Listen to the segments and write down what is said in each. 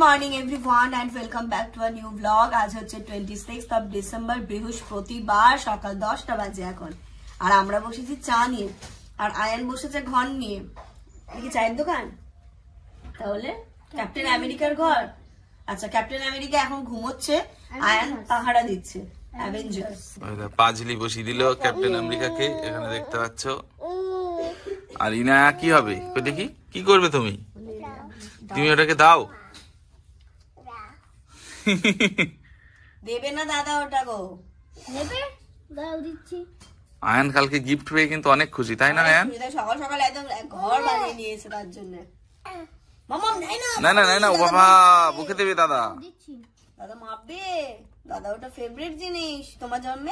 Morning everyone and welcome back to a new blog. আজ হচ্ছে 26th of December, বৃহস্পতিবার, সকাল 10টা বাজে এখন। আর আমরা বসেছি চা নিয়ে, আর আয়ান বসেছে ঘর নিয়ে। কি চায়ের দোকান? তাহলে ক্যাপ্টেন আমেরিকার ঘর। আচ্ছা, ক্যাপ্টেন আমেরিকা এখন ঘুমোচ্ছে, আয়ান পাহারা দিচ্ছে অ্যাভেঞ্জার্স। পাঁচলি বসিয়ে দিল ক্যাপ্টেন আমেরিকাকে, এখানে দেখতে পাচ্ছ। আর ইনা কি হবে দেখি, কি করবে তুমি? তুমি ওটাকে দাও। দেবে না দাদা ওটা গো? নেবে, দাও দিচ্ছি। আয়ান কালকে গিফট পেয়ে কিন্তু অনেক খুশি, তাই না আয়ান? সকাল সকাল একদম ঘর বানিয়ে নিয়েছে তার জন্য। মামা নাই না, না না না না, ও বাবা বুকে দেবে দাদা। দাদা মাপবে, দাদা ওটা ফেভারিট জিনিস তোমার জন্য।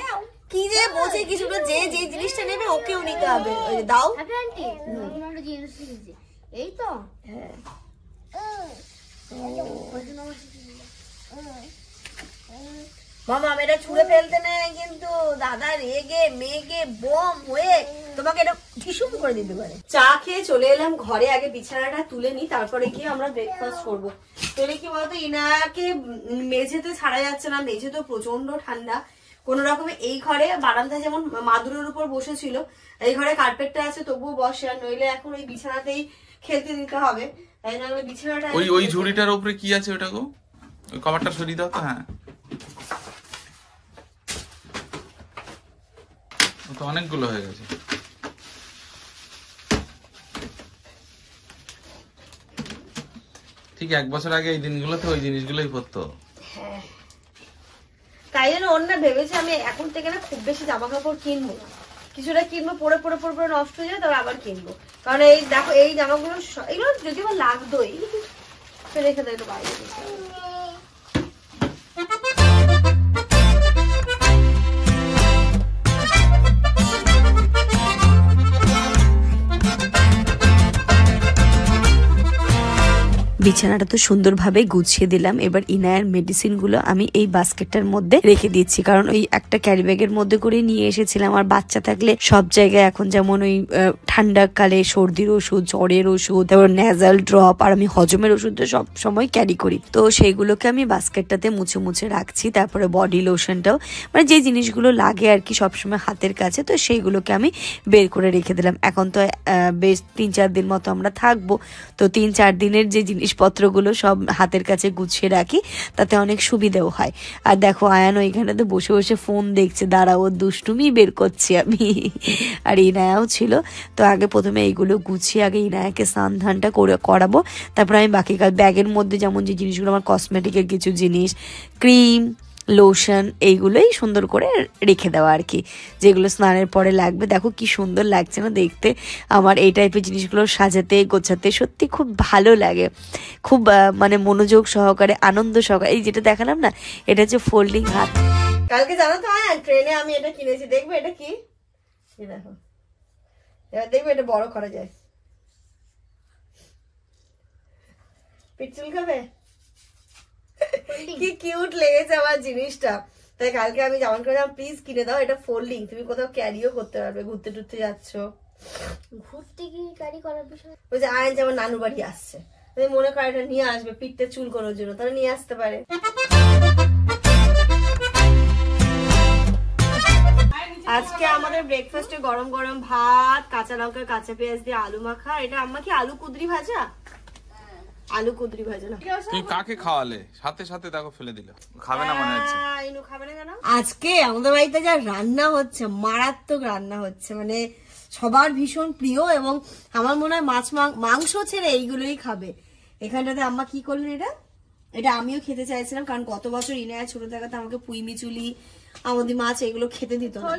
কি যে বলছে কিছুটা, যে যে জিনিসটা নেবে ওকেও নিতে হবে। ওই দাও আন্টি, আমার জিনিস দিয়েছি। এই তো হ্যাঁ। মামা এটা ছুঁড়ে ফেলতে নেই কিন্তু, দাদা রেগে মেগে বোম হয়ে তোমাকে এটা ঢিসুম করে দিতে পারে। চা খেয়ে চলে এলাম ঘরে, আগে বিছানাটা তুলে নি, তারপরে গিয়ে আমরা ব্রেকফাস্ট করবো। তোলে কি বলতো, ইনাকে মেঝেতে ছাড়া যাচ্ছে না, মেঝে তো প্রচন্ড ঠান্ডা। কোন রকমে এই ঘরে বারান্দায় যেমন মাদুরের উপর বসেছিল, এই ঘরে কার্পেটটা আছে তবুও বসে, আর নইলে এখন ওই বিছানাতেই খেলতে দিতে হবে। তাই না বিছানাটা ওই ঝুড়িটার উপরে কি আছে ওটা গো? ওই কভারটা সরিয়ে দাও তো। হ্যাঁ, তো অনেকগুলো হয়ে গেছে। ঠিক 1 বছর আগে এই দিনগুলোতে ওই জিনিসগুলোই পরতো। হ্যাঁ, তাই জন্য অন্য ভেবেছি আমি এখন থেকে না খুব বেশি জামা কাপড় কিনবো না, কিছুটা কিনবো, পরে পরে পরে পরে নষ্ট হয়ে যায়, তবে আবার কিনবো। কারণ এই দেখো এই জামাগুলো, এগুলো যদি আমার লাগতোই রেখে দেয় তো বাইরে। বিছানাটা তো সুন্দরভাবে গুছিয়ে দিলাম। এবার ইনায়ের মেডিসিন গুলো আমি এই বাস্কেটটার মধ্যে রেখে দিচ্ছি, কারণ ওই একটা ক্যারি ব্যাগের মধ্যে করে নিয়ে এসেছিলাম। আর বাচ্চা থাকলে সব জায়গায় এখন যেমন ওই ঠান্ডা কালে সর্দির ওষুধ, জ্বরের ওষুধ, তারপর ন্যাজাল ড্রপ, আর আমি হজমের ওষুধটা সব সময় ক্যারি করি, তো সেইগুলোকে আমি বাস্কেটটাতে মুছে মুছে রাখছি। তারপরে বডি লোশনটাও, মানে যে জিনিসগুলো লাগে আর কি সবসময় হাতের কাছে, তো সেইগুলোকে আমি বের করে রেখে দিলাম। এখন তো বেশ 3-4 দিন মতো আমরা থাকবো, তো 3-4 দিনের যে জিনিসপত্রগুলো সব হাতের কাছে গুছিয়ে রাখি, তাতে অনেক সুবিধাও হয়। আর দেখো আয়ান ওইখানেতে বসে বসে ফোন দেখছে, দাঁড়া ওর দুষ্টুমি বের করছি আমি। আর ইনায়াও ছিল, তো আগে প্রথমে এইগুলো গুছিয়ে আগে ইনায়াকে স্নান ধানটা করাবো, তারপর আমি বাকি ব্যাগের মধ্যে যেমন যে জিনিসগুলো আমার কসমেটিকের কিছু জিনিস, ক্রিম, লোশন, এইগুলোই সুন্দর করে রেখে দেওয়া আর কি, যেগুলো স্নানের পরে লাগবে। দেখো কি সুন্দর লাগছে না দেখতে? আমার এই টাইপের জিনিসগুলো সাজাতে গোছাতে সত্যি খুব ভালো লাগে, খুব মানে মনোযোগ সহকারে, আনন্দ সহকারে। এই যেটা দেখালাম না, এটা হচ্ছে ফোল্ডিং হাত। কালকে জানো তো ট্রেনে আমি এটা কিনেছি, দেখবে এটা কি, দেখো এবার দেখবে এটা বড় করা যায়। পিটচুল খাবে? কি কিউট লেগেছে আমার জিনিসটা, তাই কালকে আমি যেমন করে প্লিজ কিনে দাও, এটা ফোল্ডিং, তুমি কোথাও ক্যারিও করতে পারবে, ঘুরতে টুরতে যাচ্ছ। ঘুরতে কি ক্যারি করার বিষয়? ওই যে আয়ন যেমন নানু বাড়ি আসছে, তুমি মনে করো এটা নিয়ে আসবে পিঠতে চুল করার জন্য, তাহলে নিয়ে আসতে পারে। আজকে আমাদের ব্রেকফাস্টে গরম গরম ভাত, কাঁচা লঙ্কা কাঁচা পেঁয়াজ দিয়ে আলু মাখা। এটা আম্মা কি আলু কুদরি ভাজা? আলু কুদরি ভাজা না। তুই কাকে খাওয়ালে? সাথে সাথে দেখো ফেলে দিল, খাবে না মনে হচ্ছে। খাবে না কেন? আজকে আমাদের বাড়িতে যা রান্না হচ্ছে, মারাত্মক রান্না হচ্ছে, মানে সবার ভীষণ প্রিয়, এবং আমার মনে হয় মাংস ছেড়ে এইগুলোই খাবে। এখানটাতে আম্মা কি করলেন, এটা আমিও খেতে চাইছিলাম, কারণ গত বছর ইনায়া ছোট থাকাতে আমাকে পুঁই মিচুলি, আমদি মাছ এগুলো খেতে দিত না।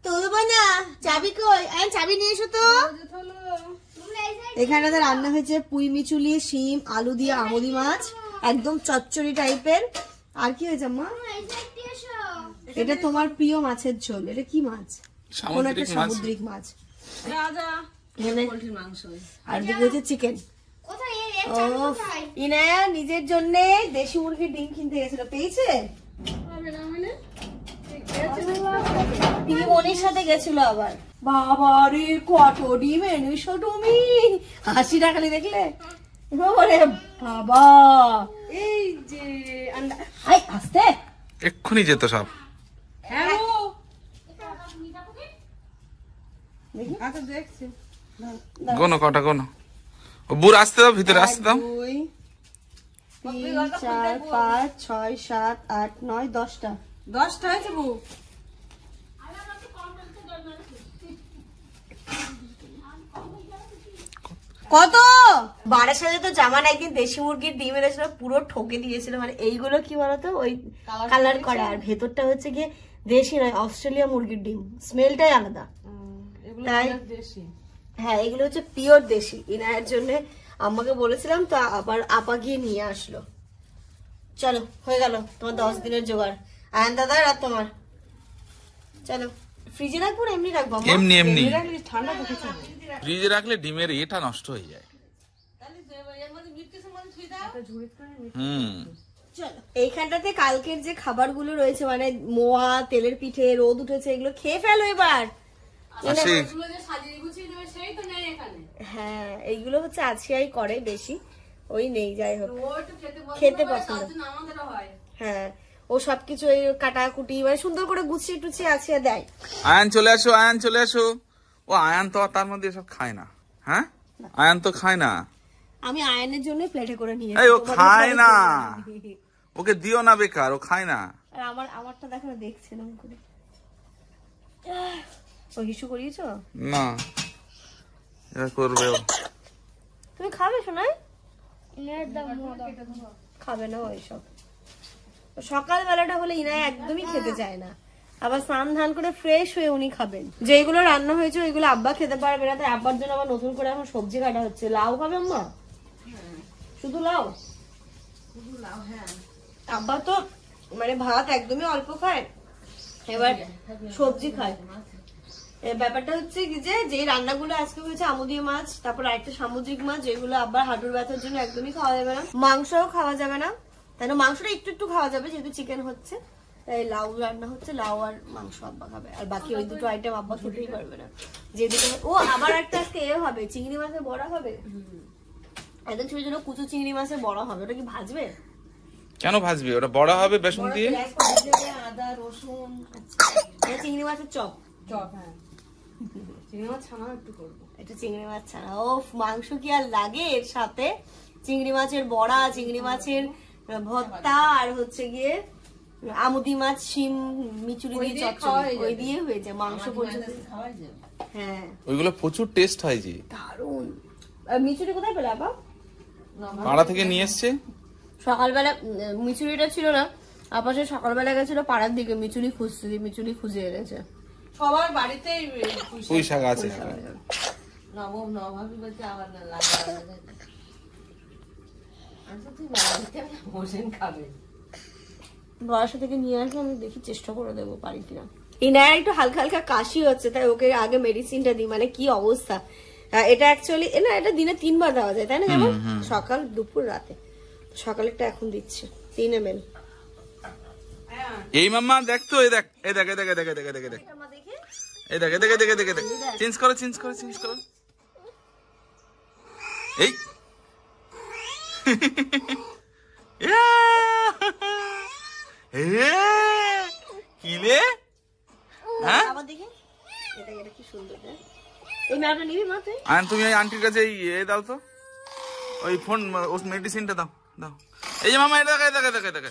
তুলবো না, চাবি কই? চাবি নিয়ে এসো তো। এখানে রান্না হয়েছে পুঁই মিচুলি, শিম, আলু দিয়ে আমদি মাছ, একদম চচ্চড়ি টাইপের। আর কি হয়েছে মা? এটা তোমার প্রিয় মাছের ঝোল। এটা কি মাছ? কোন একটা সামুদ্রিক মাছ। আর দিকে হচ্ছে চিকেন। ইনায়া নিজের জন্য দেশি মুরগির ডিম কিনতে গেছিল, পেয়েছে? মনির সাথে গেছিল আবার। বাবা রে কত ডিম এনেছো তুমি, 80 টাকা দেখলে? ওরে বাবা, এই যে আন্ডা, হাই আস্তে, এক্ষুনি যেত সব। আচ্ছা দেখছি, গোনো কটা গোনো, বুড় আসতে দাও, ভিতরে আসতে দাও। 2 3 4 5 6 7 8 9 10টা 10টা হয়েছে বউ। কত বারের সাথে তো জামান একদিন দেশি মুরগির ডিম এনেছিল, পুরো ঠকে দিয়েছিল। মানে এইগুলো কি বলতো, ওই কালার করা, আর ভেতরটা হচ্ছে গিয়ে দেশি নয়, অস্ট্রেলিয়া মুরগির ডিম, স্মেলটাই আলাদা। তাই হ্যাঁ, এগুলো হচ্ছে পিওর দেশি। ইনায়ের জন্য আমাকে বলেছিলাম, তো আবার আপা গিয়ে নিয়ে আসলো। চলো, হয়ে গেল তোমার 10 দিনের জোগাড়। আয়ন দাদা আর তোমার, চলো। ফ্রিজে রাখবো না এমনি রাখবো? এমনি এমনি, ঠান্ডা তো কিছু না। ফ্রিজে রাখলে ডিমের এটা নষ্ট হয়ে যায়। চলো, এইখানটাতে কালকের যে খাবারগুলো রয়েছে, মানে মোয়া, তেলের পিঠে, রোদ উঠেছে, এগুলো খেয়ে ফেলো এবার। হ্যাঁ, এইগুলো হচ্ছে আছিয়াই করে বেশি, ওই নেই, যাই হোক খেতে পছন্দ। হ্যাঁ, ও সবকিছু এই কাটাকুটি মানে সুন্দর করে গুছিয়ে টুছিয়ে আছিয়া দেয়। আয়ান চলে আসো, আয়ান চলে আসো। ও আয়ান তো তার মধ্যে সব খায় না। হ্যাঁ, আয়ান তো খায় না। আমি আয়নের জন্য প্লেটে করে নিয়ে এই ও খায় না, ওকে দিও না বেকার, ও খায় না। আর আমারটা দেখো না, দেখছে না করে। ও হিসু করিয়েছো না, এটা করবে ও। তুমি খাবে শোনাই? ইনার দাম খাবে না ওইসব। সকালবেলাটা হলে ইনায় একদমই খেতে চায় না, আবার স্নান ধান করে ফ্রেশ হয়ে উনি খাবেন। যেগুলো রান্না হয়েছে ওইগুলো আব্বা খেতে পারবে না, তাই আব্বার জন্য আবার নতুন করে এখন সবজি কাটা হচ্ছে। লাউ খাবে আম্মা? শুধু লাউ? হ্যাঁ, আব্বা তো মানে ভাত একদমই অল্প খায়, এবার সবজি খায়। ব্যাপারটা হচ্ছে কি, যে রান্নাগুলো আজকে হয়েছে, আমুদি মাছ, তারপর আরেকটা সামুদ্রিক মাছ, যেগুলো আবার হাঁটুর ব্যথার জন্য একদমই খাওয়া যাবে না। মাংসও খাওয়া যাবে না, তাই না? মাংসটা একটু একটু খাওয়া যাবে যেহেতু চিকেন হচ্ছে। তাই লাউ রান্না হচ্ছে, লাউ আর মাংস আব্বা খাবে, আর বাকি ওই দুটো আইটেম আব্বা খেতেই পারবে না। যে দুটো, ও আবার একটা আজকে এ হবে, চিংড়ি মাছের বড়া হবে। একদম ছোট ছোট কুচু চিংড়ি মাছের বড়া হবে। ওটা কি ভাজবে? কেন ভাজবে? ওটা বড় হবে বেসন দিয়ে, আদা রসুন। চিংড়ি মাছের চপ। হ্যাঁ, চিংড়ি মাছ ছানা একটু করবো। এটা চিংড়ি মাছ ছানা। ও মাংস কি আর লাগে এর সাথে? চিংড়ি মাছের বড়া, চিংড়ি মাছের ভর্তা, আর হচ্ছে গিয়ে আমুদি মাছ, শিম, মিচুরি দিয়ে চচ্চড়ি, ওই দিয়ে হয়ে যায়। মাংস পর্যন্ত হ্যাঁ, ওইগুলো প্রচুর টেস্ট হয় জি, দারুন। মিচুরি কোথায় পেলে আপা? পাড়া থেকে নিয়ে এসছে। সকালবেলা মিচুরিটা ছিল না, আপাশে সকালবেলা গেছিল পাড়ার দিকে মিচুরি খুঁজতে, মিচুরি খুঁজে এনেছে। সবার বাড়িতেই পুঁই শাক আছে। নবাবি বলতে আবার না বয়সা থেকে নিয়ে আসলে আমি দেখি চেষ্টা করে দেবো পারি কিনা। ইনার একটু হালকা হালকা কাশি হচ্ছে, তাই ওকে আগে মেডিসিনটা দিই। মানে কি অবস্থা এটা, অ্যাকচুয়ালি না, এটা দিনে 3 বার দেওয়া যায়, তাই না? যেমন সকাল, দুপুর, রাতে। সকালেরটা এখন দিচ্ছে 3 ml। এই মাম্মা দেখ তো, এই দেখ, এই দেখ, এই দেখ, এই দেখ, এই দেখ, এই দেখ, এই দেখ, এই দেখ, এই দেখ, এই দেখ, এই দেখ, চেঞ্জ করো, চেঞ্জ করো, চেঞ্জ করো। এই কিলে, হ্যাঁ এটা কি সুন্দর। এই ম্যাপটা নিবি মা তুই? আন তুমি ওই আন্টির কাছে এই দাও তো, ওই ফোন, ওই মেডিসিনটা দাও, দাও। এই যে মামা, এটা দেখ, এই দেখ, এই দেখ,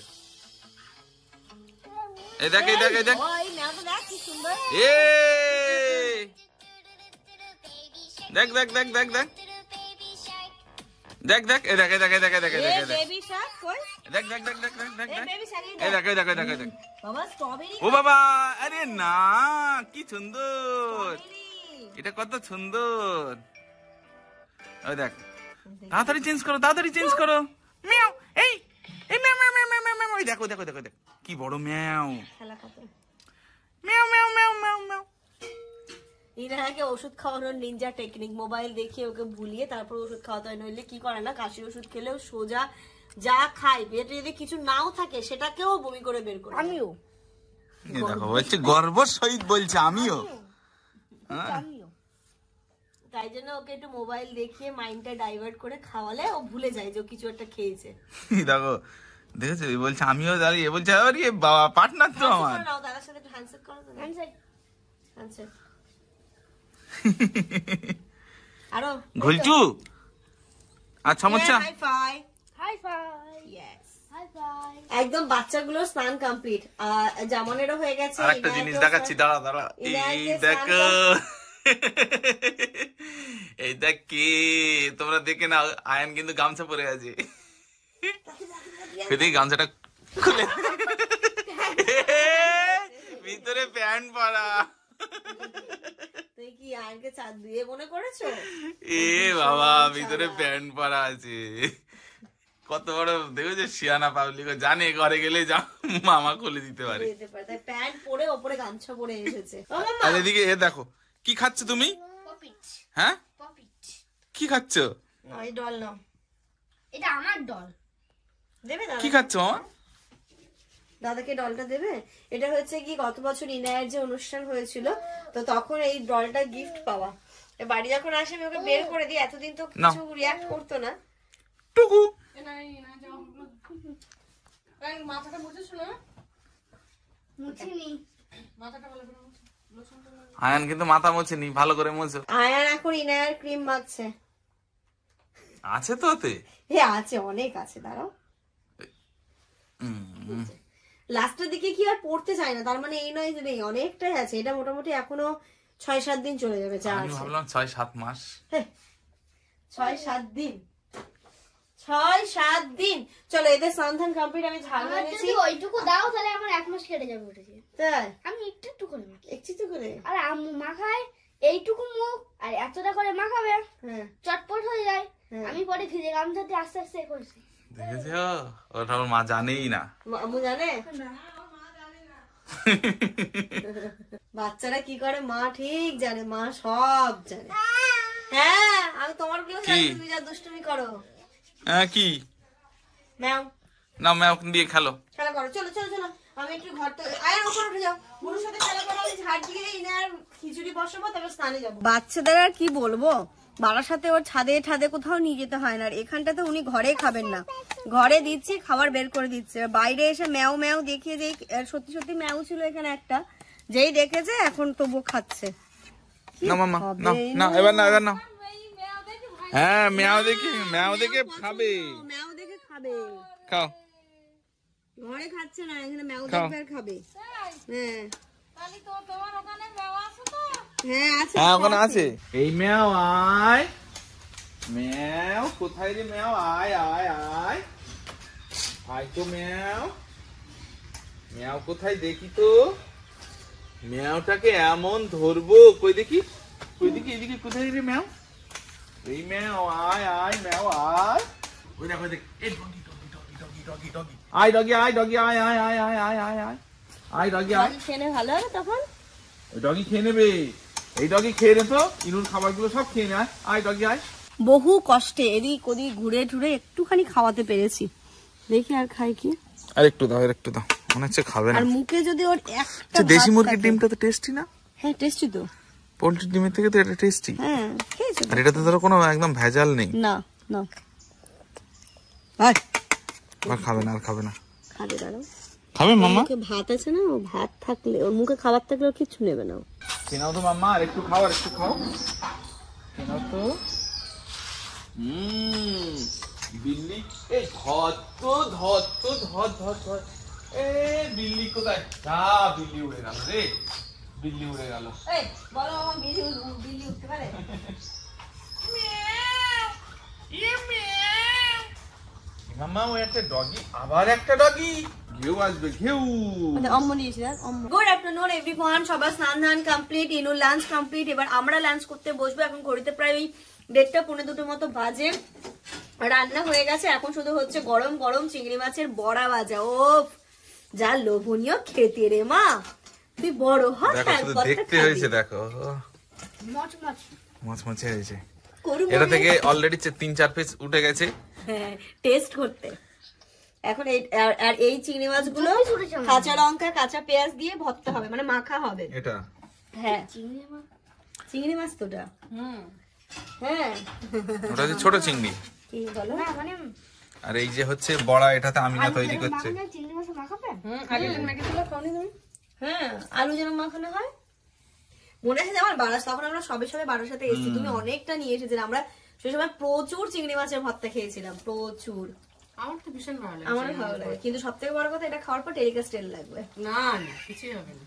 এই দেখ, এই দেখ, এই দেখ, এই দেখ, ওই ম্যাপটা দেখ কি সুন্দর। দেখ দেখ দেখ দেখ দেখ দেখ দেখ, এই দেখ, এই দেখ, এই দেখ, এই দেখ, এই দেখ, বেবি শাক কই? দেখ দেখ দেখ দেখ দেখ দেখ, এই বেবি শাক এই দেখ, এই দেখ, এই দেখ, এই দেখ। বাবা স্ট্রবেরি। ও বাবা, আরে না, কি সুন্দর, এটা কত সুন্দর। ওই দেখ, তাড়াতাড়ি চেঞ্জ করো, তাড়াতাড়ি চেঞ্জ করো। মিয়াও, এই এই ম্যাও ম্যাও ম্যাও ম্যাও ম্যাও, ওই দেখো দেখো দেখো দেখ, কি বড় ম্যাও। খেলা কত ম্যাও ম্যাও ম্যাও ম্যাও ম্যাও। ইনাকে ওষুধ খাওয়ানোর নিনজা টেকনিক, মোবাইল দেখিয়ে ওকে ভুলিয়ে তারপর ওষুধ খাওয়াতে হয়। নইলে কি করে না, কাশির ওষুধ খেলেও সোজা যা খায়, পেটে যদি কিছু নাও থাকে সেটাকেও বমি করে বের করে। আমিও দেখো বলছে, গর্ব সহিত বলছে আমিও। তাই জন্য ওকে একটু মোবাইল দেখিয়ে মাইন্ডটা ডাইভার্ট করে খাওয়ালে ও ভুলে যায় যে ও কিছু একটা খেয়েছে। দেখো দেখেছো, এ বলছে আমিও দাঁড়িয়ে, বলছে আরে বাবা পার্টনার তো আমার। দাদার সাথে হ্যান্ডশেক করো তো। হ্যান্ডশেক আরো ঘুলচু আর সমস্যা। High five high five yes high five. একদম বাচ্চাগুলো স্নান কমপ্লিট, জামানেরও হয়ে গেছে। আর একটা জিনিস দেখাচ্ছি, দাঁড়া দাঁড়া, এই দেখো এই দেখ কি, তোমরা দেখে নাও, আয়ন কিন্তু গামছা পরে আছে, দেখি গামছাটা খুলে ভিতরে প্যান্ট পরা। তুই কি আয়নকে চাঁদ দিয়ে মনে করেছো? এ বাবা ভিতরে প্যান্ট পরা আছে, কত বড় দেখেছো শিয়ানা পাবলিক, জানে ঘরে গেলে যা মামা খুলে দিতে পারে। প্যান্ট পরে ওপরে গামছা পরে এসেছে। আর এদিকে এ দেখো কি খাচ্ছ তুমি? পপিট হ্যাঁ পপিট। কি খাচ্ছ? এই ডল নাও, এটা আমার ডল। দেবে কি খাচ্ছ মামা? দাদাকে ডলটা দেবে। এটা হচ্ছে কি গত বছর ইনায়ের যে অনুষ্ঠান হয়েছিল, তো তখন এই ডলটা গিফট পাওয়া। বাড়ি যখন আসে আমি ওকে বের করে দিই, এতদিন তো কিছু রিয়াক্ট করতো না। টুকু মুছিনি। আয়ান কিন্তু মাথা মোছেনি, ভালো করে মোছো। আয়ান এখন ইনায়ের ক্রিম মাখছে। আছে তো ওতে? আছে, অনেক আছে, দাঁড়াও। লাস্টের দিকে কি আর পড়তে চায় না, তার মানে এই নয় যে নেই, অনেকটাই আছে। এটা মোটামুটি এখনো 6-7 দিন চলে যাবে। যা আমি আছে ভাবলাম 6-7 মাস। 6-7 দিন, 6-7 দিন। চলো এদের সন্ধান কমপ্লিট। আমি ঝাল আমার এনেছি, যদি ওইটুকু দাও তাহলে আমার 1 মাস কেটে যাবে ওটা দিয়ে। তাই আমি একটু একটু করে মাখি। একটু করে। আর আম্মু মাখায় এইটুকু মুখ আর এতটা করে মাখাবে, হ্যাঁ চটপট হয়ে যায়। হ্যাঁ। আমি পরে ভিজে গামছাতে আস্তে আস্তে করেছি। দেখেছো, ওটা ওর মা জানেই না। আম্মু জানে? বাচ্চারা কি করে মা ঠিক জানে, মা সব জানে। হ্যাঁ আমি তোমার গুলো জানি, তুমি যা দুষ্টুমি করো। হ্যাঁ কি ম্যাও না ম্যাও দিয়ে খেলো। খেলা করো, চলো চলো চলো। আমি একটু ঘরটা আয়ার উপর উঠে যাও, বুড়োর সাথে খেলা করো। আমি ঝাড় দিয়ে ইনার খিচুড়ি বসাবো, তারপর স্নানে যাবো। বাচ্চাদের আর কি বলবো, বারাসাতে ওর ছাদে ছাদে কোথাও নিয়ে যেতে হয় না। আর এখানটাতে উনি ঘরে খাবেন না, ঘরে দিচ্ছি খাবার বের করে দিচ্ছে। বাইরে এসে ম্যাও ম্যাও দেখিয়ে, যেই সত্যি সত্যি ম্যাও ছিল এখানে একটা, যেই দেখেছে এখন তবু খাচ্ছে। না মামা না না, এবার না, এবার না। হ্যাঁ ম্যাও দেখে খাবে, ম্যাও দেখে খাবে। খাও। ঘরে খাচ্ছে না, এখানে ম্যাও দেখবে আর খাবে। হ্যাঁ হ্যাঁ আছে, হ্যাঁ ওখানে আছে। এই ম্যাও আয়, ম্যাও কোথায় রে ম্যাও, আয় আয় আয় আয় তো ম্যাও, ম্যাও কোথায় দেখি তো, ম্যাওটাকে এমন ধরবো, কই দেখি কই দেখি, এদিকে কোথায় রে ম্যাও, এই ম্যাও আয় আয় ম্যাও আয়, ওই দেখ ওই দেখ, এই doggy doggy doggy doggy doggy doggy, আয় ডগি আয় ডগি আয় আয় আয় আয় আয় আয় আয় আয় ডগি আয়। খেলে ভালো হবে তখন। ওই ডগি খেয়ে নেবে, এই ডগি খেয়ে নে তো, ইনুর খাবারগুলো সব খেয়ে নেয়। আয় ডগি আয়। বহু কষ্টে এদিক ওদিক ঘুরে টুরে একটুখানি খাওয়াতে পেরেছি, দেখি আর খাই কি। আর একটু দাও, আর একটু দাও, মনে হচ্ছে খাবে না। আর মুখে যদি ওর একটা দেশি ভাত মুরগির থাকে- ডিমটা তো টেস্টি না? হ্যাঁ টেস্টি তো। পোল্ট্রির ডিমের থেকে তো এটা টেস্টি। হ্যাঁ খেয়েছো তো? আর এটাতে ধরো কোনো একদম ভেজাল নেই। না না ভাই আর খাবে না, আর খাবে না। খাবে, দাঁড়াও। খাবে মাম্মা? মুখে ভাত আছে না, ও ভাত থাকলে ওর মুখে খাবার থাকলে ও কিচ্ছু নেবে না। কেনাও তো মাম্মা, আর একটু খাও, আর একটু খাও, কেনাও তো। বিল্লি, এই ধর তো ধর তো ধর ধর ধর, এ বিল্লি কোথায়? যা বিল্লি উড়ে গেল রে, বিল্লি উড়ে গেল। এই বলো আমার বিলি উঠতে পারে? মাম্মা ওই একটা ডগি, আবার একটা ডগি, ঘেউ আসবে ঘেউ। গুড আফটারনুন এভরিওয়ান, সবার স্নান ধান কমপ্লিট, ইনুর লাঞ্চ কমপ্লিট। এবার আমরা লাঞ্চ করতে বসবো। এখন ঘড়িতে প্রায় ওই 1:30-1:45 মতো বাজে। রান্না হয়ে গেছে, এখন শুধু হচ্ছে গরম গরম চিংড়ি মাছের বড়া ভাজা। ও যা লোভনীয় খেতে রে মা, তুই বড় হ। দেখো শুধু দেখতে হয়েছে, দেখো মচমচ মচমচে হয়েছে। এটা থেকে অলরেডি 3-4 পিস উঠে গেছে। হ্যাঁ টেস্ট করতে। এখন আর এই চিংড়ি মাছগুলো দুটো piece উঠেছে আমার। কাঁচা লঙ্কা কাঁচা পেঁয়াজ দিয়ে ভর্তা হবে, মানে মাখা হবে। এটা হ্যাঁ চিংড়ি মাছ। চিংড়ি মাছ তোটা হ্যাঁ ওটা হচ্ছে ছোট চিংড়ি। কি বলো না মানে আর এই যে হচ্ছে বড়া, এটাতে আমিনা তৈরি করছে। চিংড়ি মাছ মাখাবে আগে মেখেছিল খাওনি তুমি? হ্যাঁ আলু যেন মাখানো হয়। মনে আছে আমার বারাস, তখন আমরা সবে সবে বারার সাথে এসেছি, তুমি অনেকটা নিয়ে এসেছিলে। আমরা সেই সময় প্রচুর চিংড়ি মাছের ভর্তা খেয়েছিলাম, প্রচুর। আমার তো ভীষণ ভালো লাগে। আমারও ভালো লাগে, কিন্তু সব থেকে বড় কথা এটা খাওয়ার পর টেলিকাস্টেল লাগবে। না না কিছুই হবে না।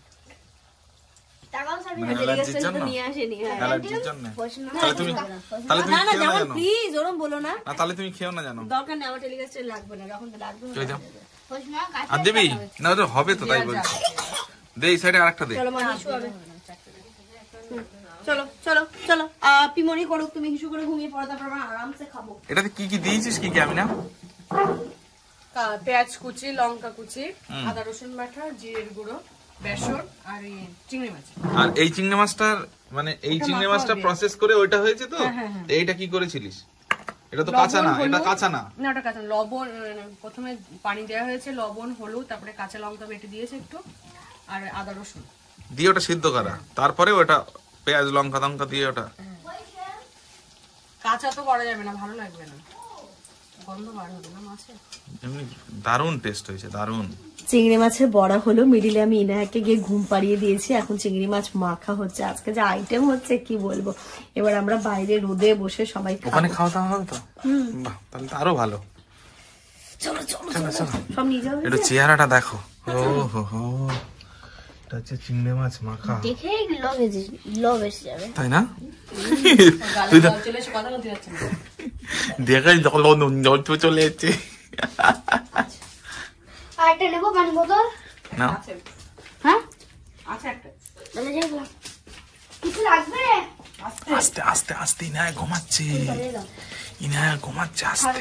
টাকাও সার্ভিস মানে টেলিকাস্টেল অ্যালার্জির তো জন্য? নিয়ে আসেনি। হ্যাঁ অ্যালার্জির জন্য? পয়সা না তাহলে তুমি না না খেও না যেমন জানো? প্লিজ ওরম বলো না, না তাহলে তুমি খেও না জানো? দরকার নেই, আমার টেলিকাস্টেল লাগবে না, যখন লাগবে না চলে যাও। পয়সা না কাছে আর দিবি না? ওটা হবে তো, তাই বলছি। দে এই সাইডে আরেকটা দে। চলো মা হিসু হবে। চলো চলো চলো, পিমনি করুক, তুমি হিসু করে ঘুমিয়ে পড়ো, তারপর আমরা আরামসে খাবো। এটাতে কি কি দিয়েছিস, কি কি আমিনা? পেঁয়াজ কুচি, লঙ্কা কুচি, আদা রসুন বাটা, জিরের গুঁড়ো, বেসন আর এই চিংড়ি মাছ। আর এই চিংড়ি মাছটার মানে এই চিংড়ি মাছটা প্রসেস করে ওইটা হয়েছে তো? এইটা কি করেছিলিস? এটা তো কাঁচা না, এটা কাঁচা না। না ওটা কাঁচা, লবণ প্রথমে পানি দেওয়া হয়েছে, লবণ হলুদ, তারপরে কাঁচা লঙ্কা বেটে দিয়েছে একটু, আর আদা রসুন দিয়ে ওটা সিদ্ধ করা, তারপরে ওটা পেঁয়াজ লঙ্কা টঙ্কা দিয়ে ওটা। কাঁচা তো করা যাবে না, ভালো লাগবে না, গন্ধ বার হবে না মাছে। এমনি দারুণ টেস্ট হয়েছে, দারুণ। চিংড়ি মাছের বড়া হলো, মিডিলে আমি ইনায়াকে গিয়ে ঘুম পাড়িয়ে দিয়েছি, এখন চিংড়ি মাছ মাখা হচ্ছে। আজকে যে আইটেম হচ্ছে কি বলবো। এবার আমরা বাইরে রোদে বসে সবাই ওখানে খাওয়া দাওয়া হবে তো? বাহ, তাহলে তো আরো ভালো। চলো চলো চলো চলো, সব নিয়ে যাবে। একটু চেহারাটা দেখো। ও হো হো, এটা হচ্ছে চিংড়ি মাছ মাখা, দেখেই লব এসে যাবে। তাই না? গালে জল চলে এসে কথা বলতে যাচ্ছে না। দেখাই জল জল চলে এসেছে। আর একটা নেবো পানি বোতল। না আছে হ্যাঁ আছে একটা। তাহলে যাবো, কিছু লাগবে? আস্তে আস্তে আস্তে, ইনায়া ঘুমাচ্ছে, ইনায়া ঘুমাচ্ছে আস্তে।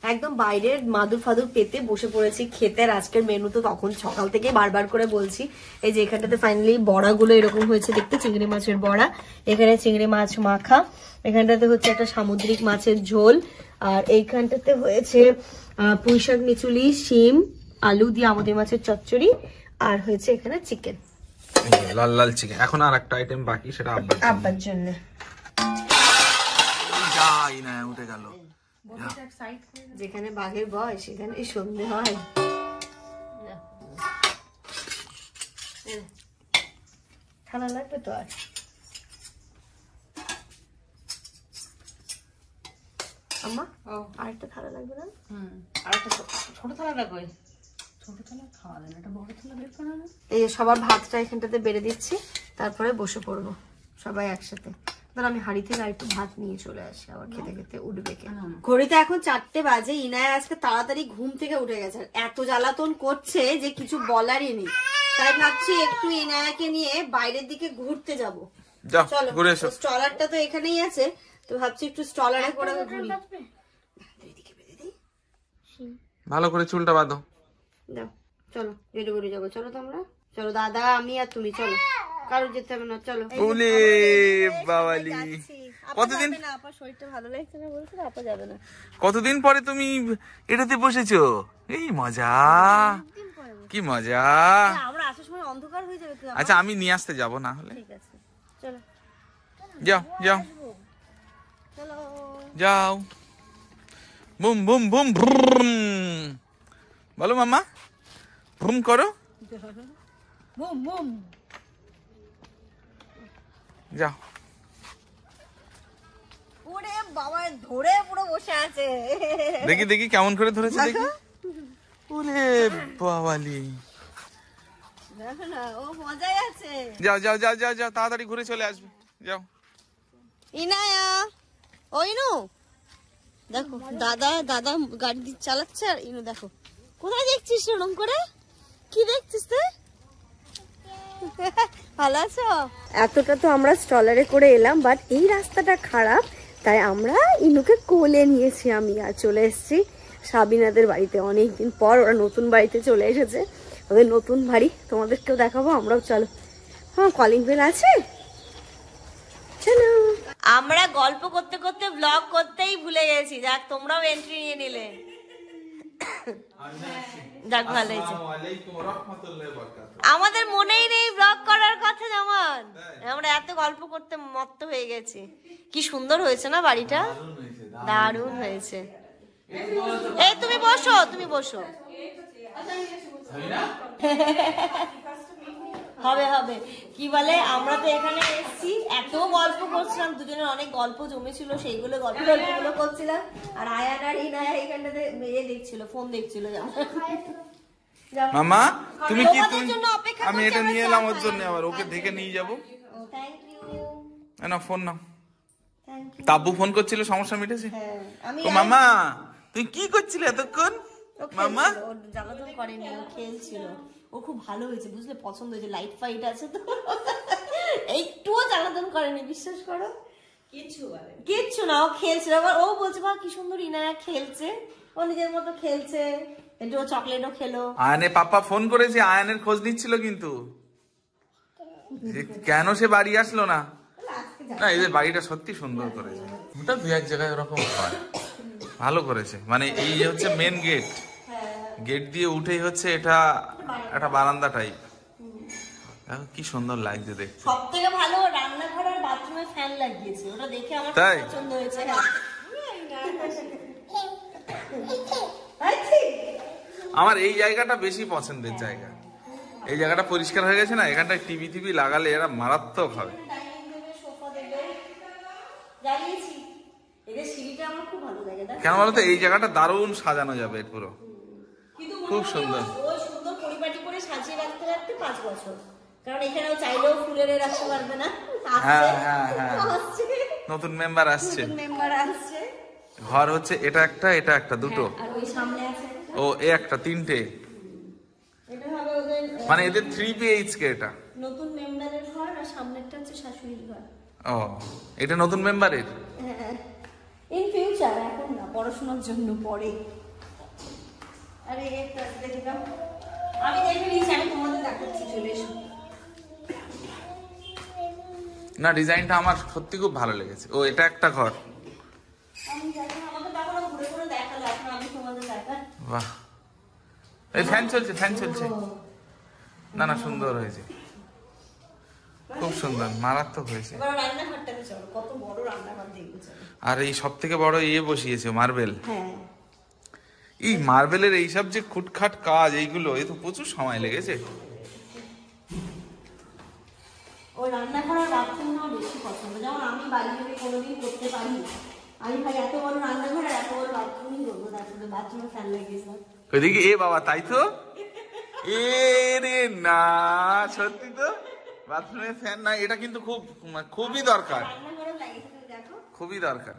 একদম বাইরের মাদুর ফাদুর পেতে বসে পড়েছি খেতে। আর আজকের মেনু তো তখন সকাল থেকে বারবার করে বলছি। এই যে এখানটাতে ফাইনালি বড়াগুলো এরকম হয়েছে দেখতে, চিংড়ি মাছের বড়া। এখানে চিংড়ি মাছ মাখা, এখানটাতে হচ্ছে একটা সামুদ্রিক মাছের ঝোল, আর এইখানটাতে হয়েছে পুঁইশাক মিচুলি, শিম, আলু দিয়ে আমাদের মাছের চচ্চড়ি, আর হয়েছে এখানে চিকেন। লাল লাল চিকেন। এখন আর একটা আইটেম বাকি, সেটা আব্বার জন্য। ইনায়া উঠে গেল। যেখানে বাঘের ভয় সেখানে সন্ধে হয়। ঠান্ডা লাগবে তো আর। আম্মা আরেকটা থালা লাগবে না? আর একটা ছোট থালাটা কই? ছোট থালা খাওয়া যায় না, একটা বড় থালা বের করা না? এই যে সবার ভাতটা এখানটাতে বেড়ে দিচ্ছি, তারপরে বসে পড়বো সবাই একসাথে। আমি হাড়ি থেকে আর একটু ভাত নিয়ে চলে আসি, আবার খেতে খেতে উঠবে কে। ঘড়িতে এখন 4টে বাজে। ইনায়া আজকে তাড়াতাড়ি ঘুম থেকে উঠে গেছে, এত জ্বালাতন করছে যে কিছু বলারই নেই। তাই ভাবছি একটু ইনায়াকে নিয়ে বাইরের দিকে ঘুরতে যাবো। চলো, স্টলারটা তো এখানেই আছে, তো ভাবছি একটু স্টলারে করে ঘুরি। ভালো করে চুলটা বাঁধো। দাও, চলো রেডি করে যাবো। চলো তোমরা, চলো দাদা, আমি আর তুমি, চলো, কারোর যেতে হবে না, চলো। ওলে বাবালি, কতদিন আপার শরীরটা ভালো লাগছে না বলছে, আপা যাবে না। কতদিন পরে তুমি এটাতে বসেছো? এই মজা, কি মজা। আমরা আসার সময় অন্ধকার হয়ে যাবে। আচ্ছা আমি নিয়ে আসতে যাবো না হলে। ঠিক আছে, চলো যাও যাও চলো। যাও। বুম বুম বুম ভ্রুম, বলো মাম্মা, ভ্রুম করো। বুম বুম, যাও। ওরে বাবা, ধরে পুরো বসে আছে। দেখি দেখি কেমন করে ধরেছে দেখি। ওরে বাবালি, দেখো না, ও মজাই আছে। যাও যাও যাও যাও যাও, তাড়াতাড়ি ঘুরে চলে আসবে, যাও। ইনায়া, ও ইনু, দেখো দাদা দাদা গাড়ি চালাচ্ছে, আর ইনু দেখো কোথায় দেখছিস এরকম করে, কি দেখছিস তুই? ভালো আছো? এতটা তো আমরা স্টলারে করে এলাম, বাট এই রাস্তাটা খারাপ, তাই আমরা ইনুকে কোলে নিয়েছি আমি, আর চলে এসেছি সাবিনাদের বাড়িতে। অনেকদিন পর ওরা নতুন বাড়িতে চলে এসেছে, ওদের নতুন বাড়ি তোমাদেরকেও দেখাবো, আমরাও। চলো। হ্যাঁ, কলিং বেল আছে, চলো। আমরা গল্প করতে করতে ব্লগ করতেই ভুলে গেছি, যাক তোমরাও এন্ট্রি নিয়ে নিলে। যাক ভালো হয়েছে। আসসালামু আলাইকুম ওয়া রাহমাতুল্লাহি ওয়া বারাকাতুহু। আমাদের মনেই নেই ব্লগ করার কথা, যেমন আমরা এত গল্প করতে মত্ত হয়ে গেছি। কি সুন্দর হয়েছে না বাড়িটা, দারুণ হয়েছে। এই তুমি বসো, তুমি বসো। হবে হবে কি বলে, আমরা তো এখানে এসেছি, এত গল্প করছিলাম, দুজনের অনেক গল্প জমেছিল, সেইগুলো গল্পগুলো করছিলাম। আর আয়ান আর ইনায়া এখানটাতে মেয়ে দেখছিল, ফোন দেখছিল। মামা তুমি কি, তোমাদের জন্য অপেক্ষা আমি করছি, এটা আমরা নিয়ে চা এলাম ওর খাই। জন্য, আবার ওকে দেখে নিয়ে যাবো। Thank you. না ফোন নাও। Thank you. তাব্বু ফোন করছিল, সমস্যা মিটেছে? হ্যাঁ, আমি তো মামা তুই কি করছিলে এতক্ষণ? মামা ও জ্বালাতন করেনি, ও খেলছিল। ও খুব ভালো হয়েছে বুঝলে, পছন্দ হয়েছে, লাইট ফাইট আছে তো একটুও জ্বালাতন করেনি, বিশ্বাস করো। কিচ্ছু না, ও খেলছিল। আবার ও বলছে বা কি সুন্দর ইনায়া খেলছে, ও নিজের মতো খেলছে, একটু চকলেটও খেলো। আয়ানের পাপা ফোন করেছে, আয়ানের খোঁজ নিচ্ছিল কিন্তু, যে কেন সে বাড়ি আসলো না। না এদের বাড়িটা সত্যি সুন্দর করেছে, ওটা দু এক জায়গায় ওরকম হয়, ভালো করেছে। মানে এই হচ্ছে মেন গেট, গেট দিয়ে উঠেই হচ্ছে এটা একটা বারান্দা টাইপ, কি সুন্দর লাগছে দেখতে। সব থেকে ভালো রান্নাঘর আর বাথরুমে ফ্যান লাগিয়েছে, ওটা দেখে আমার তাই? পছন্দ হয়েছে। আমার এই জায়গাটা বেশি পছন্দের জায়গা, এই জায়গাটা পরিষ্কার হয়ে গেছে না, এখানটায় টিভি টিভি লাগালে এরা মারাত্মক হবে। কেন বলতো, এই জায়গাটা দারুণ সাজানো যাবে পুরো, খুব সুন্দর। সুন্দর পরিপাটি করে সাজিয়ে রাখতে রাখতে 5 বছর, কারণ এখানেও চাইলেও ফুলের রাখতে পারবে না। হ্যাঁ হ্যাঁ হ্যাঁ, নতুন মেম্বার আসছে, মেম্বার আসছে। ঘর হচ্ছে এটা একটা, এটা একটা, দুটো। আর ওই সামনে আছে ও এ একটা, তিনটে, এটা হবে ওদের মানে এদের 3 BHK এটা। নতুন মেম্বারের ঘর, আর সামনেরটা হচ্ছে শাশুড়ির ঘর। ও এটা নতুন মেম্বারের। ইন ফিউচার, এখন না, পড়াশোনার জন্য পরে। আরে এটা দেখে দাও, আমি দেখে নিয়েছি, আমি তোমাদের দেখাচ্ছি, চলে এসো। না ডিজাইনটা আমার সত্যি খুব ভালো লেগেছে। ও এটা একটা ঘর, আমি জানি না, আমাকে তখন ঘুরে ঘুরে দেখালো, এখন আমি তোমাদের দেখাই। বাহ। এই ফ্যান চলছে, ফ্যান চলছে। না না সুন্দর হয়েছে, খুব সুন্দর, মারাত্মক হয়েছে। এবার রান্নাঘরটাতে চলো, কত বড় রান্নাঘর দেখবে চলো। আর এই সব থেকে বড় ইয়ে বসিয়েছে, মার্বেল। হ্যাঁ, এই মার্বেলের এইসব যে খুটখাট কাজ, এইগুলো এ তো প্রচুর সময় লেগেছে। ওই রান্নাঘর আর বাথরুম আমার বেশি পছন্দ, যেমন আমি বাড়িতে কোনোদিন করতে পারি। আমি ভাই এত বড় রান্নাঘর আর এত বড় বাথরুমই করবো, তারপরে বাথরুমে ফ্যান লাগিয়েছিলাম। ওইদিকে এ বাবা, তাই তো, এ রে না সত্যি তো, বাথরুমে ফ্যান না, এটা কিন্তু খুব খুবই দরকার, রান্নাঘরে লাগিয়েছে, তুমি দেখো। খুবই দরকার।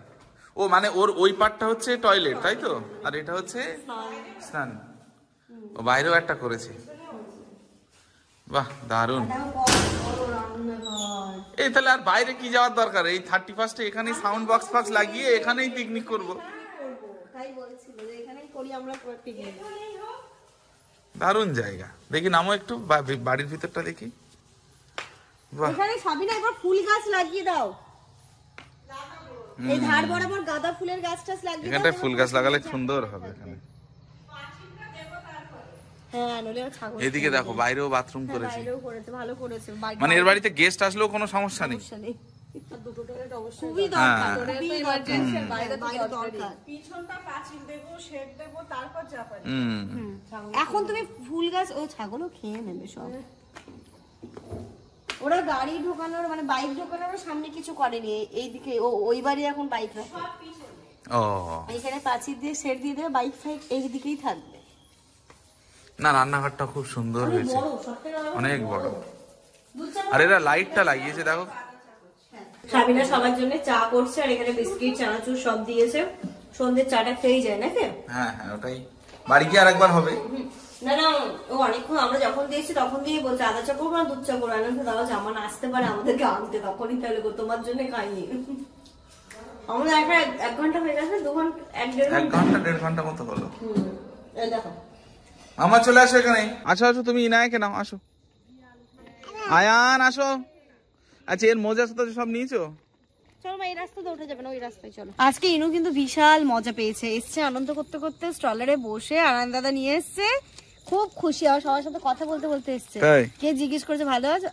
ও মানে ওর ওই পার্টটা হচ্ছে টয়লেট, তাই তো, আর এটা হচ্ছে স্নান। ও বাইরেও একটা করেছে, বাহ দারুন। এই তাহলে আর বাইরে কি যাওয়ার দরকার, এই 31 এখানেই সাউন্ড বক্স ফক্স লাগিয়ে এখানেই পিকনিক করবো। তাই বলছিল যে এখানেই করি আমরা পিকনিক। দারুণ জায়গা, দেখি নামো একটু, বাড়ির ভিতরটা দেখি। বাহ, এখানে সাবিনা একবার ফুল গাছ লাগিয়ে দাও, এই ধার বরাবর গাঁদা ফুলের গাছ টাছ লাগিয়ে দাও। এখানটায় ফুল গাছ লাগালে সুন্দর হবে এখানে। হ্যাঁ, নলে ছাগল। এদিকে দেখো বাইরেও বাথরুম করেছে, বাইরেও করেছে, ভালো করেছে। মানে এর বাড়িতে গেস্ট আসলেও কোনো সমস্যা নেই। দুটো টয়লেট অবশ্যই খুবই দরকার, খুবই দরকার। বাইরে দরকার। পিছনটা পাঁচিল দেবো, শেড দেবো, তারপর চাপাই। এখন তুমি ফুল গাছ, ও ছাগলও খেয়ে নেবে সব। ওরা গাড়ি ঢোকানোর মানে বাইক ঢোকানোর সামনে কিছু করেনি, এইদিকে ওই বাড়ি এখন বাইক রাখে। ও এখানে পাঁচিল দিয়ে শেড দিয়ে দেবে, বাইক ফাইক এই দিকেই থাকবে। না রান্নাঘরটা খুব সুন্দর হয়েছে, বড়, সবথেকে বড়, অনেক বড়। আর এরা লাইটটা লাগিয়েছে দেখো। সাবিনা সবার জন্য চা করছে, আর এখানে বিস্কিট চানাচুর সব দিয়েছে। সন্ধ্যের চাটা খেয়েই যায় নাকি? হ্যাঁ হ্যাঁ, ওটাই। বাড়ি কি আরেকবার হবে? না না, ও অনেকক্ষণ আমরা যখন দিয়েছি তখন দিয়ে বলছে আদা চা করবো না দুধ চা করবো। আমি দাদা জামান আসতে পারে আমাদেরকে আনতে, তখনই তাহলে তোমার জন্য খাইনি। আমাদের একটা 1 ঘন্টা হয়ে গেছে, 2 ঘন্টা, 1-1.5 ঘন্টা মতো হলো। এই দেখো আমার চলে আসো এখানে, আসো আসো, তুমি ইনায়কে নাও, আসো আয়ান আসো। আচ্ছা এর মোজা সাথে সব নিয়েছো? চলো মা, এই রাস্তা দিয়ে উঠে যাবে না, ওই রাস্তায় চলো। আজকে ইনু কিন্তু বিশাল মজা পেয়েছে, এসছে আনন্দ করতে করতে, স্টলারে বসে আনন্দ দাদা নিয়ে এসছে, খুব খুশি। আর সবার সাথে কথা বলতে বলতে এসছে। কে জিজ্ঞেস করেছে ভালো আছে?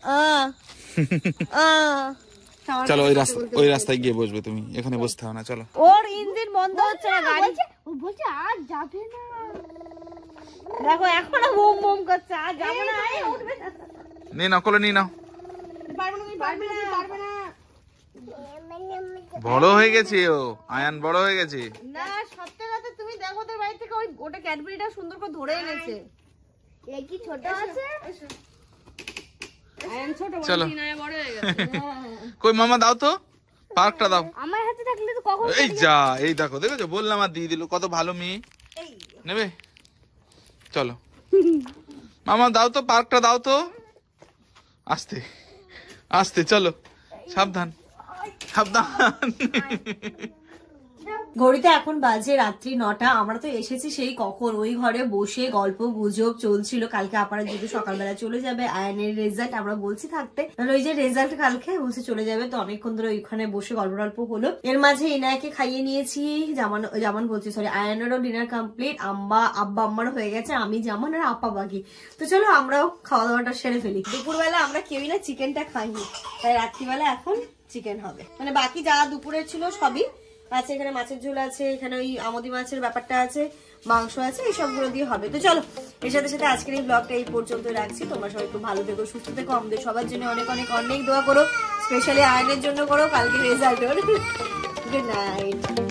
চলো ওই রাস্তায় গিয়ে বসবে, তুমি এখানে বসতে হবে না, চলো। ওর ইঞ্জিন বন্ধ হচ্ছে না, গাড়ি ও বলছে আর যাবে না। দেখো এখনো বুম বুম করছে, আর যাবে না, উঠবে না। নিয়ে নাও, কোলে নিয়ে নাও। পারবে না। বড় হয়ে গেছে ও, আয়ান বড় হয়ে গেছে। না সত্যি কথা, তুমি দেখো তোর বাড়ি থেকে ওটা ক্যাডবেরিটা সুন্দর করে ধরে এনেছে। এ কি ছোট আছে? আয়ান ছোট, চলো। ইনায়া বড় হয়ে গেছে। কই মামা দাও তো, পার্কটা দাও। আমার হাতে থাকলে তো কখন এই যা, এই দেখো দেখেছো, বললাম আর দিয়ে দিল, কত ভালো মেয়ে। নেবে? চলো মামা দাও তো, পার্কটা দাও তো। আস্তে আস্তে চলো, সাবধান সাবধান। ঘড়িতে এখন বাজে রাত্রি 9টা। আমরা তো এসেছি সেই কখন, ওই ঘরে বসে গল্প গুজব চলছিল। কালকে আপারা যদি সকালবেলা চলে যাবে, আয়নের রেজাল্ট আমরা বলছি থাকতে, ওই যে রেজাল্ট কালকে বসে চলে যাবে, তো অনেকক্ষণ ধরে ওইখানে বসে গল্প টল্প হলো। এর মাঝে ইনায়াকে খাইয়ে নিয়েছি, জামান বলছি সরি, আয়নেরও ডিনার কমপ্লিট, আব্বা আম্মারও হয়ে গেছে, আমি জামান আর আপা বাকি। তো চলো আমরাও খাওয়া দাওয়াটা সেরে ফেলি। দুপুরবেলা আমরা কেউই না চিকেনটা খাইনি, তাই রাত্রিবেলা এখন চিকেন হবে। মানে বাকি যা দুপুরে ছিল সবই আছে, এখানে মাছের ঝোল আছে, এখানে ওই আমদি মাছের ব্যাপারটা আছে, মাংস আছে, এই সবগুলো দিয়ে হবে। তো চলো, এর সাথে সাথে আজকের এই ব্লগটা এই পর্যন্ত রাখছি। তোমরা সবাই খুব ভালো থেকো, সুস্থ থেকো, আমাদের সবার জন্য অনেক অনেক অনেক দোয়া করো, স্পেশালি আয়নের জন্য করো, কালকে রেজাল্ট। Good night.